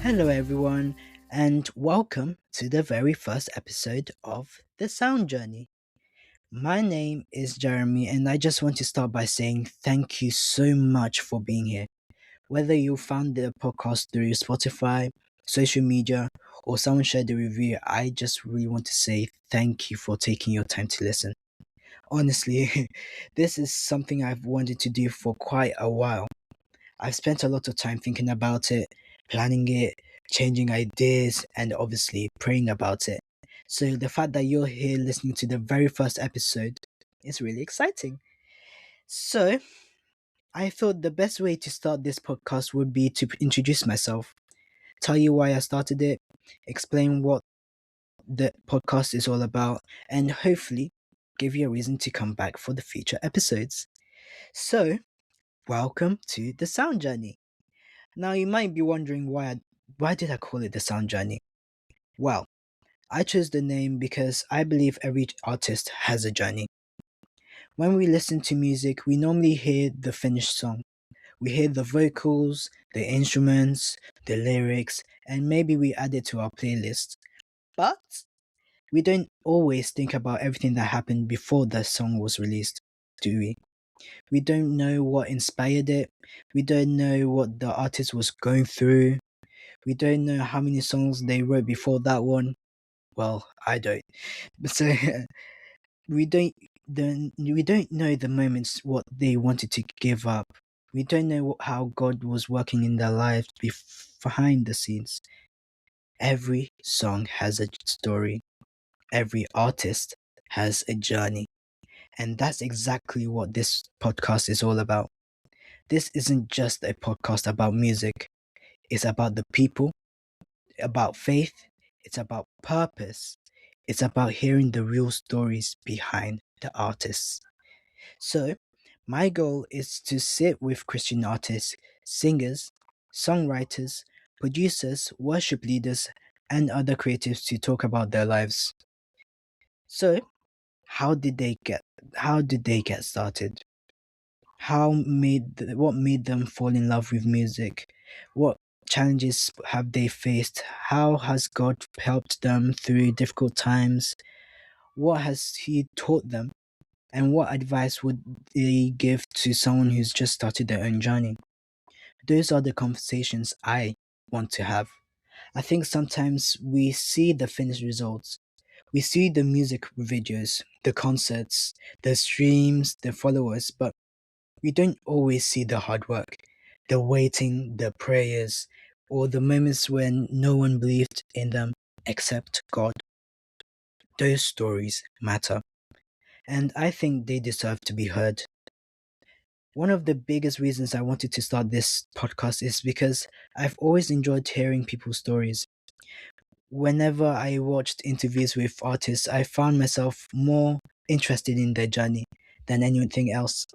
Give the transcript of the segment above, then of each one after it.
Hello, everyone, and welcome to the very first episode of The Sound Journey. My name is Jeremy, and I just want to start by saying thank you so much for being here. Whether you found the podcast through Spotify, social media, or someone shared a review, I just really want to say thank you for taking your time to listen. Honestly, this is something I've wanted to do for quite a while. I've spent a lot of time thinking about it, planning it, changing ideas, and obviously praying about it. So the fact that you're here listening to the very first episode is really exciting. So I thought the best way to start this podcast would be to introduce myself, tell you why I started it, explain what the podcast is all about, and hopefully give you a reason to come back for the future episodes. So, welcome to the Sound Journey. Now you might be wondering why did I call it the Sound Journey? Well, I chose the name because I believe every artist has a journey. When we listen to music, we normally hear the finished song. We hear the vocals, the instruments, the lyrics, and maybe we add it to our playlist. But we don't always think about everything that happened before the song was released, do we? We don't know what inspired it. We don't know what the artist was going through. We don't know how many songs they wrote before that one. Well, I don't. But so we don't know the moments what they wanted to give up. We don't know how God was working in their lives behind the scenes. Every song has a story. Every artist has a journey. And that's exactly what this podcast is all about. This isn't just a podcast about music. It's about the people, about faith, it's about purpose, it's about hearing the real stories behind the artists. So, my goal is to sit with Christian artists, singers, songwriters, producers, worship leaders, and other creatives to talk about their lives. So, how did they get how did they get started? What made them fall in love with music? What challenges have they faced? How has God helped them through difficult times? What has He taught them? And what advice would they give to someone who's just started their own journey? Those are the conversations I want to have. I think sometimes we see the finished results. We see the music videos, the concerts, the streams, the followers, but we don't always see the hard work, the waiting, the prayers, or the moments when no one believed in them except God. Those stories matter, and I think they deserve to be heard. One of the biggest reasons I wanted to start this podcast is because I've always enjoyed hearing people's stories. Whenever I watched interviews with artists, I found myself more interested in their journey than anything else.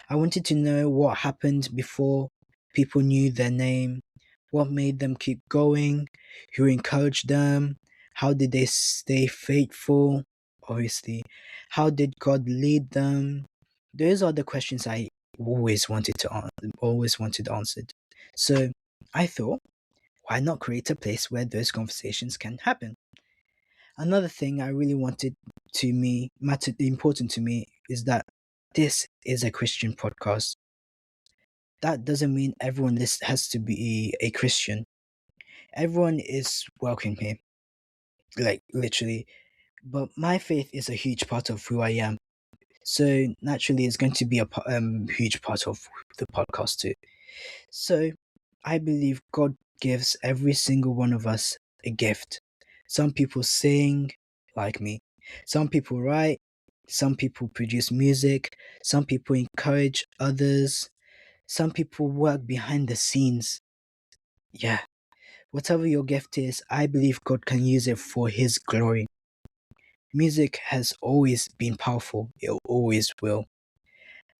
I wanted to know what happened before people knew their name, what made them keep going, who encouraged them, how did they stay faithful, obviously, how did God lead them. Those are the questions I always wanted answered. So I thought, why not create a place where those conversations can happen? Another thing I really wanted to me mattered important to me is that this is a Christian podcast. That doesn't mean everyone this has to be a Christian. Everyone is welcome here, like literally. But my faith is a huge part of who I am. So naturally, it's going to be a huge part of the podcast too. So I believe God gives every single one of us a gift. Some people sing, like me. Some people write. Some people produce music. Some people encourage others. Some people work behind the scenes. Yeah, whatever your gift is, I believe God can use it for His glory. Music has always been powerful, it always will.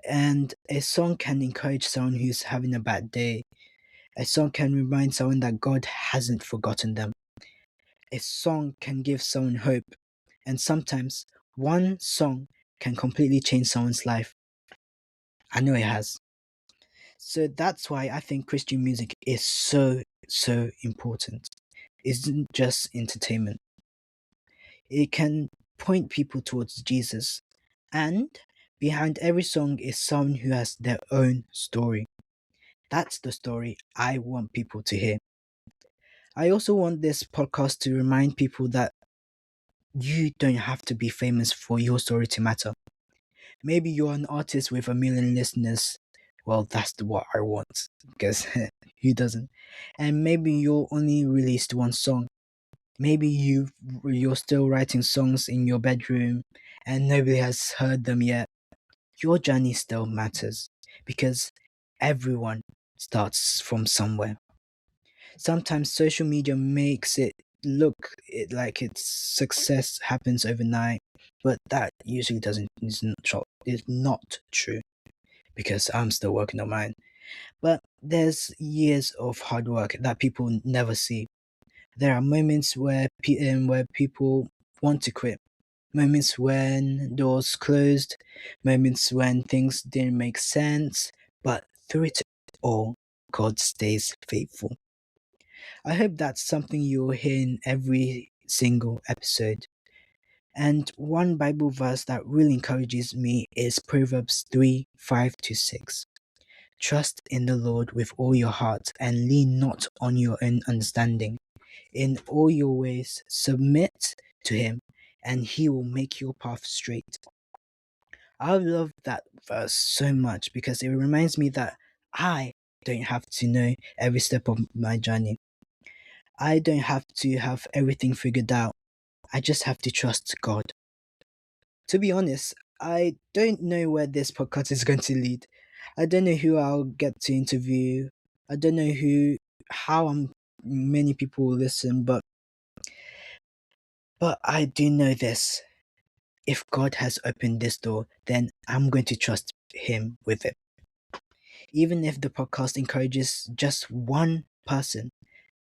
And a song can encourage someone who's having a bad day. A song can remind someone that God hasn't forgotten them. A song can give someone hope. And sometimes one song can completely change someone's life. I know it has. So that's why I think Christian music is so important. It's not just entertainment. It can point people towards Jesus. And behind every song is someone who has their own story. That's the story I want people to hear. I also want this podcast to remind people that you don't have to be famous for your story to matter. Maybe you're an artist with a million listeners. Well, that's what I want, because who doesn't? And maybe you only released one song. Maybe you're still writing songs in your bedroom and nobody has heard them yet. Your journey still matters because everyone starts from somewhere. Sometimes social media makes it like its success happens overnight, but that usually doesn't is not true because I'm still working on mine. But there's years of hard work that people never see. There are moments where people want to quit, moments when doors closed, moments when things didn't make sense, but through it all, God stays faithful. I hope that's something you'll hear in every single episode. And one Bible verse that really encourages me is Proverbs 3 5 to 6. Trust in the Lord with all your heart and lean not on your own understanding. In all your ways, submit to Him, and He will make your path straight. I love that verse so much because it reminds me that I don't have to know every step of my journey. I don't have to have everything figured out. I just have to trust God. To be honest, I don't know where this podcast is going to lead. I don't know who I'll get to interview. I don't know many people will listen, but I do know this. If God has opened this door, then I'm going to trust Him with it. Even if the podcast encourages just one person,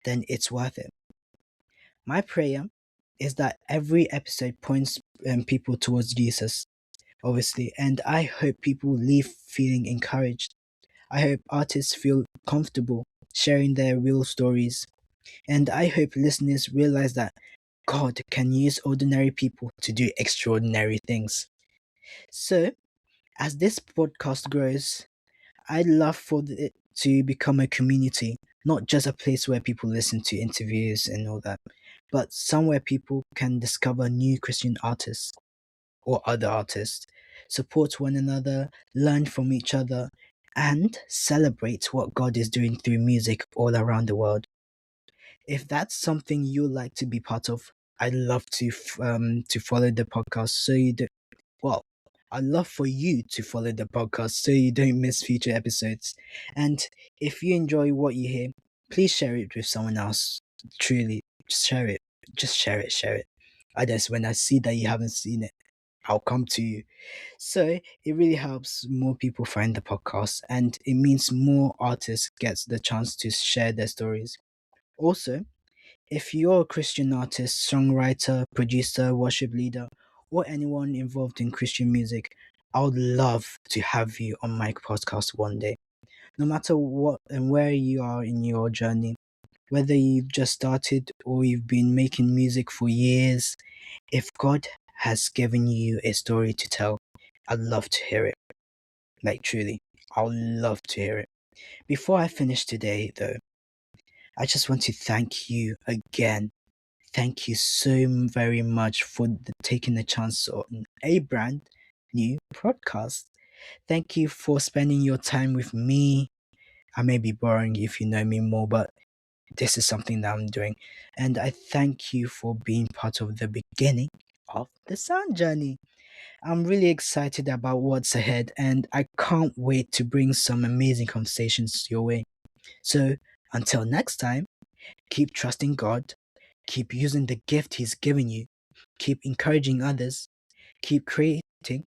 then it's worth it. My prayer is that every episode points people towards Jesus, obviously, and I hope people leave feeling encouraged. I hope artists feel comfortable sharing their real stories, and I hope listeners realize that God can use ordinary people to do extraordinary things. So, as this podcast grows, I'd love for it to become a community, not just a place where people listen to interviews and all that, but somewhere people can discover new Christian artists or other artists, support one another, learn from each other, and celebrate what God is doing through music all around the world. If that's something you like to be part of, I'd love to follow the podcast so you do. Well, I'd love for you to follow the podcast so you don't miss future episodes. And if you enjoy what you hear, please share it with someone else. Truly, just share it. Just share it, share it. Others, when I see that you haven't seen it, I'll come to you. So it really helps more people find the podcast and it means more artists gets the chance to share their stories. Also, if you're a Christian artist, songwriter, producer, worship leader, or anyone involved in Christian music, I would love to have you on my podcast one day. No matter what and where you are in your journey, whether you've just started or you've been making music for years, if God has given you a story to tell, I'd love to hear it. Like, truly, I would love to hear it. Before I finish today, though, I just want to thank you again. Thank you so very much for taking the chance on a brand new podcast. Thank you for spending your time with me. I may be boring if you know me more, but this is something that I'm doing. And I thank you for being part of the beginning of the sound journey. I'm really excited about what's ahead, and I can't wait to bring some amazing conversations your way. So, until next time, keep trusting God, keep using the gift He's given you, keep encouraging others, keep creating,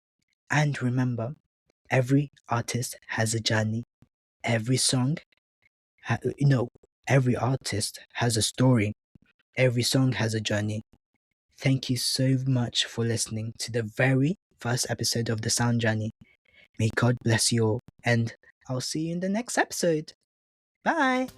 and remember every artist has a journey. Every song, every artist has a story. Every song has a journey. Thank you so much for listening to the very first episode of The Sound Journey. May God bless you all, and I'll see you in the next episode. Bye.